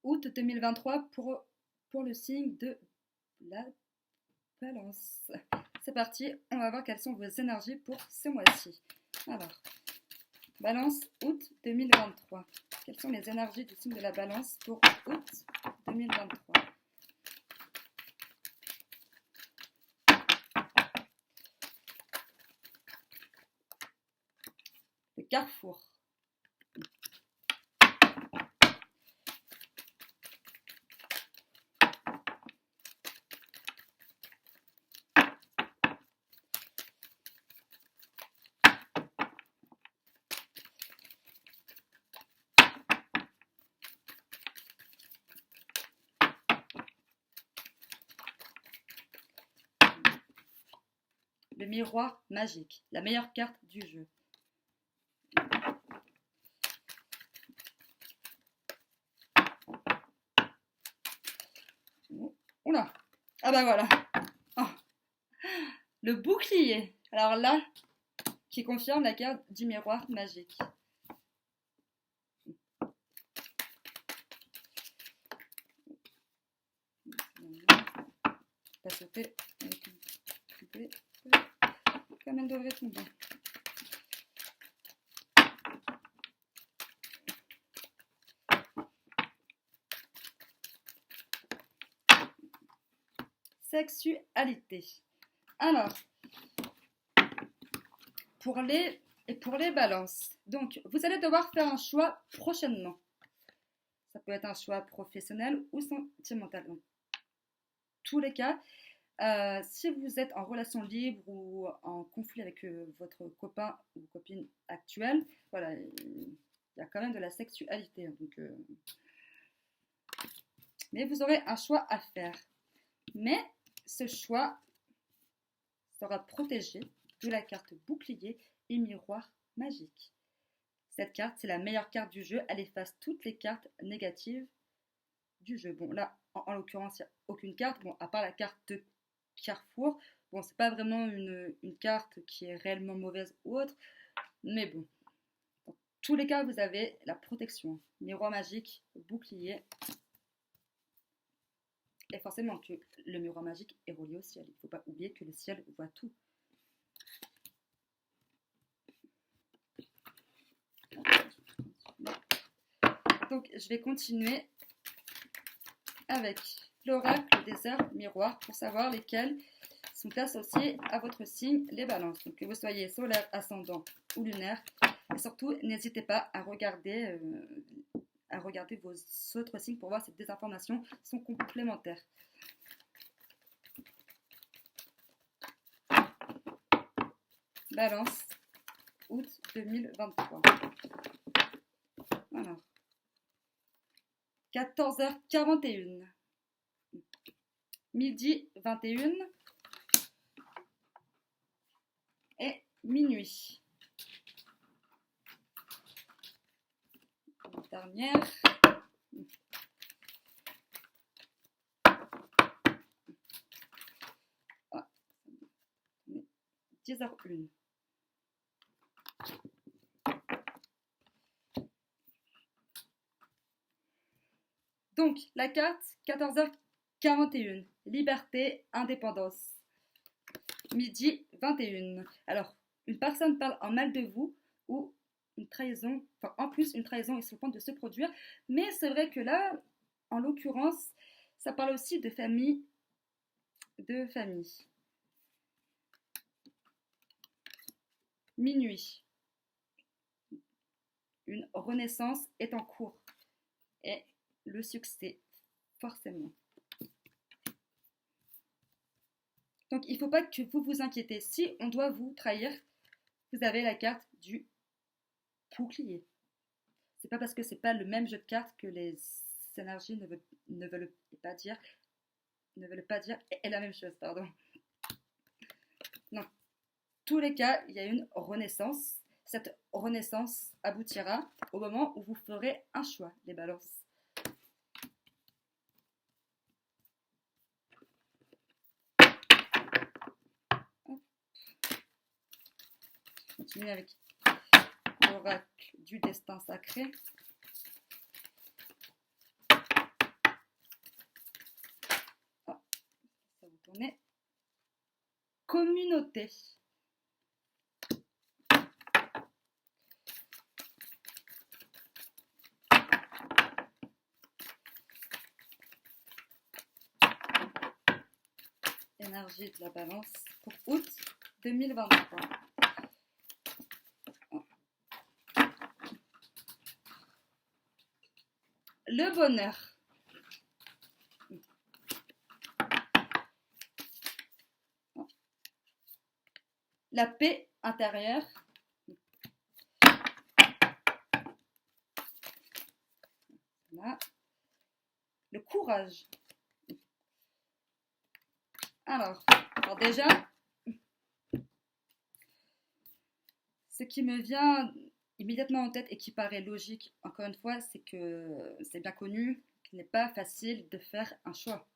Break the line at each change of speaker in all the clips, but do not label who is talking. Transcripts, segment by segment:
août 2023 pour le signe de la Balance. C'est parti, on va voir quelles sont vos énergies pour ce mois-ci. Alors, Balance, août 2023. Quelles sont les énergies du signe de la Balance pour août 2023? Le carrefour. Le miroir magique, la meilleure carte du jeu. Oula. Ah bah voilà. Oh. Le bouclier. Alors là, qui confirme la carte du miroir magique. Pas sauter avec une poupée comme elle devrait tomber. Sexualité. Alors, pour les balances, donc vous allez devoir faire un choix prochainement. Ça peut être un choix professionnel ou sentimental. Dans tous les cas, si vous êtes en relation libre ou en conflit avec votre copain ou copine actuelle, voilà, il y a quand même de la sexualité. Donc, mais vous aurez un choix à faire. Mais ce choix sera protégé de la carte bouclier et miroir magique. Cette carte, c'est la meilleure carte du jeu. Elle efface toutes les cartes négatives du jeu. Bon, là, en l'occurrence, il n'y a aucune carte, bon, à part la carte de Carrefour. Bon, c'est pas vraiment une carte qui est réellement mauvaise ou autre, mais bon. Dans tous les cas, vous avez la protection. Miroir magique, bouclier. Et forcément que le miroir magique est relié au ciel. Il ne faut pas oublier que le ciel voit tout. Donc, je vais continuer avec l'oracle des heures miroirs pour savoir lesquels sont associés à votre signe, les balances. Donc, que vous soyez solaire, ascendant ou lunaire. Et surtout, n'hésitez pas à regarder vos autres signes pour voir si des informations sont complémentaires. Balance, août 2023. Alors, 14h41, midi 21 et minuit. La dernière. 10h01. Donc, la carte 14h41, liberté, indépendance. Midi 21. Alors, une personne parle en mal de vous ou une trahison, enfin en plus une trahison est sur le point de se produire, mais c'est vrai que là, en l'occurrence, ça parle aussi de famille, Minuit. Une renaissance est en cours et le succès, forcément. Donc, il ne faut pas que vous vous inquiétez. Si on doit vous trahir, vous avez la carte du bouclier. C'est pas parce que c'est pas le même jeu de cartes que les énergies ne veulent pas dire et la même chose, pardon. Non. Tous les cas, il y a une renaissance. Cette renaissance aboutira au moment où vous ferez un choix, les balances. Continuer avec l'oracle du destin sacré. communauté. Énergie de la balance pour août 2023. Le bonheur. La paix intérieure. Voilà. Le courage. Alors déjà, ce qui me vient immédiatement en tête et qui paraît logique, encore une fois, c'est que c'est bien connu qu'il n'est pas facile de faire un choix.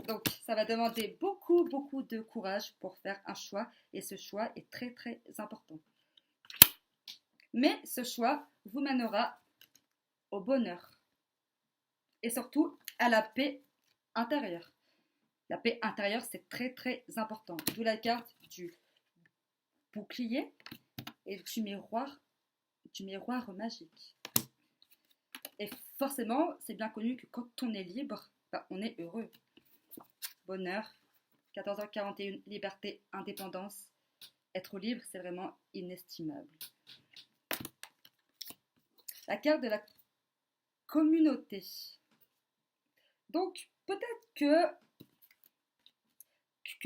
Donc, ça va demander beaucoup, beaucoup de courage pour faire un choix et ce choix est très, très important. Mais ce choix vous mènera au bonheur et surtout à la paix intérieure. La paix intérieure, c'est très, très important. D'où la carte du bouclier et du miroir magique. Et forcément, c'est bien connu que quand on est libre, on est heureux. Bonheur, 14h41, liberté, indépendance. Être libre, c'est vraiment inestimable. La carte de la communauté. Donc, peut-être que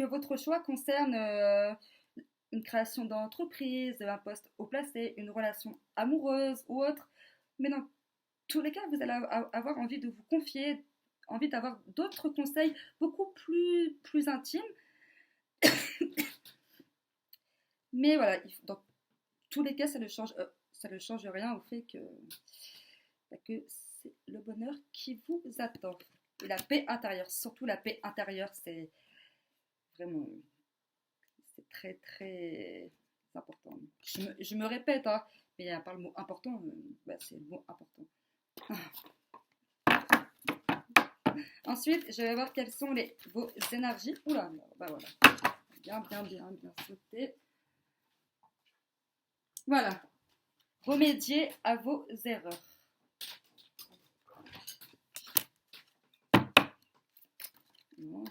votre choix concerne une création d'entreprise, un poste haut placé, une relation amoureuse ou autre. Mais dans tous les cas, vous allez avoir envie de vous confier, envie d'avoir d'autres conseils beaucoup plus intimes. Mais voilà, dans tous les cas, ça ne change rien au fait que c'est le bonheur qui vous attend. Et la paix intérieure, surtout la paix intérieure, c'est vraiment, c'est très très important. Je me répète, hein, mais à part le mot important, c'est le mot important. Ensuite, je vais voir quelles sont vos énergies. Oula, voilà. Bien sauté. Voilà. Remédier à vos erreurs. Bon.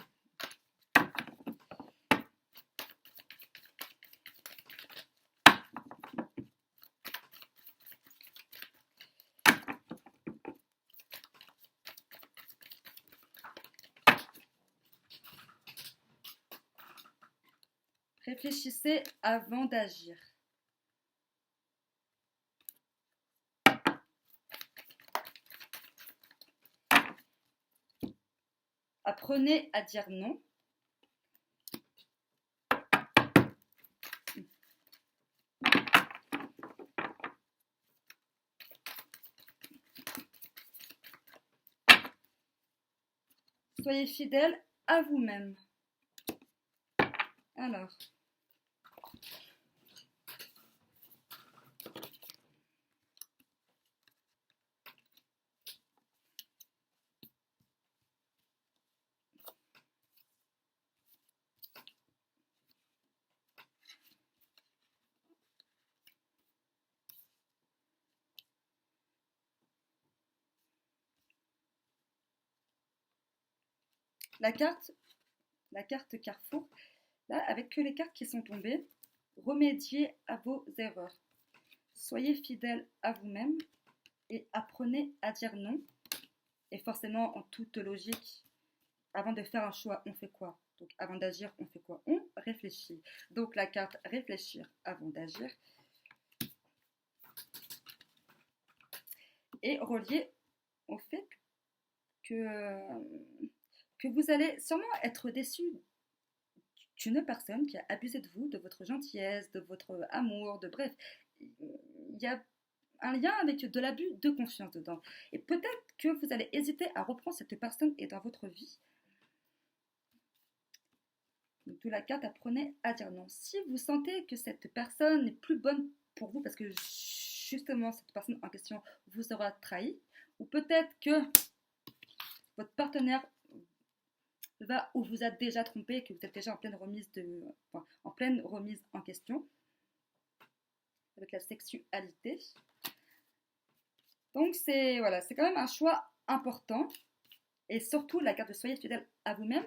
Réfléchissez avant d'agir. Apprenez à dire non. Soyez fidèle à vous-même. Alors. La carte Carrefour, là, avec que les cartes qui sont tombées, remédiez à vos erreurs. Soyez fidèle à vous-même et apprenez à dire non. Et forcément, en toute logique, avant de faire un choix, on fait quoi? Donc, avant d'agir, on fait quoi? On réfléchit. Donc, la carte réfléchir avant d'agir est reliée au fait que vous allez sûrement être déçu d'une personne qui a abusé de vous, de votre gentillesse, de votre amour, bref, il y a un lien avec de l'abus de confiance dedans. Et peut-être que vous allez hésiter à reprendre cette personne et dans votre vie. Donc, d'où la carte, apprenez à dire non. Si vous sentez que cette personne n'est plus bonne pour vous parce que justement cette personne en question vous aura trahi, ou peut-être que votre partenaire va ou vous a déjà trompé et que vous êtes déjà en pleine en pleine remise en question avec la sexualité. Donc c'est voilà, c'est quand même un choix important. Et surtout la carte de soyez fidèle à vous-même.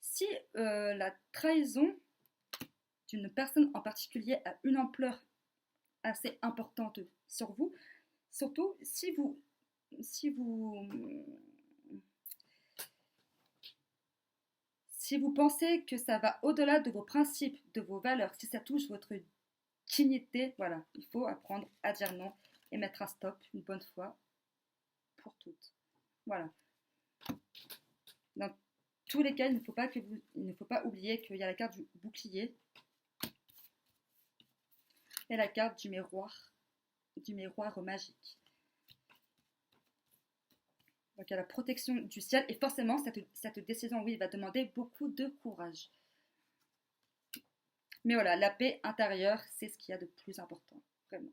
Si la trahison d'une personne en particulier a une ampleur assez importante sur vous, surtout si vous pensez que ça va au-delà de vos principes, de vos valeurs, si ça touche votre dignité, voilà, il faut apprendre à dire non et mettre un stop une bonne fois pour toutes. Voilà. Dans tous les cas, il ne faut pas oublier qu'il y a la carte du bouclier et la carte du miroir magique. Donc il y a la protection du ciel et forcément cette décision, oui, va demander beaucoup de courage. Mais voilà, la paix intérieure, c'est ce qu'il y a de plus important, vraiment.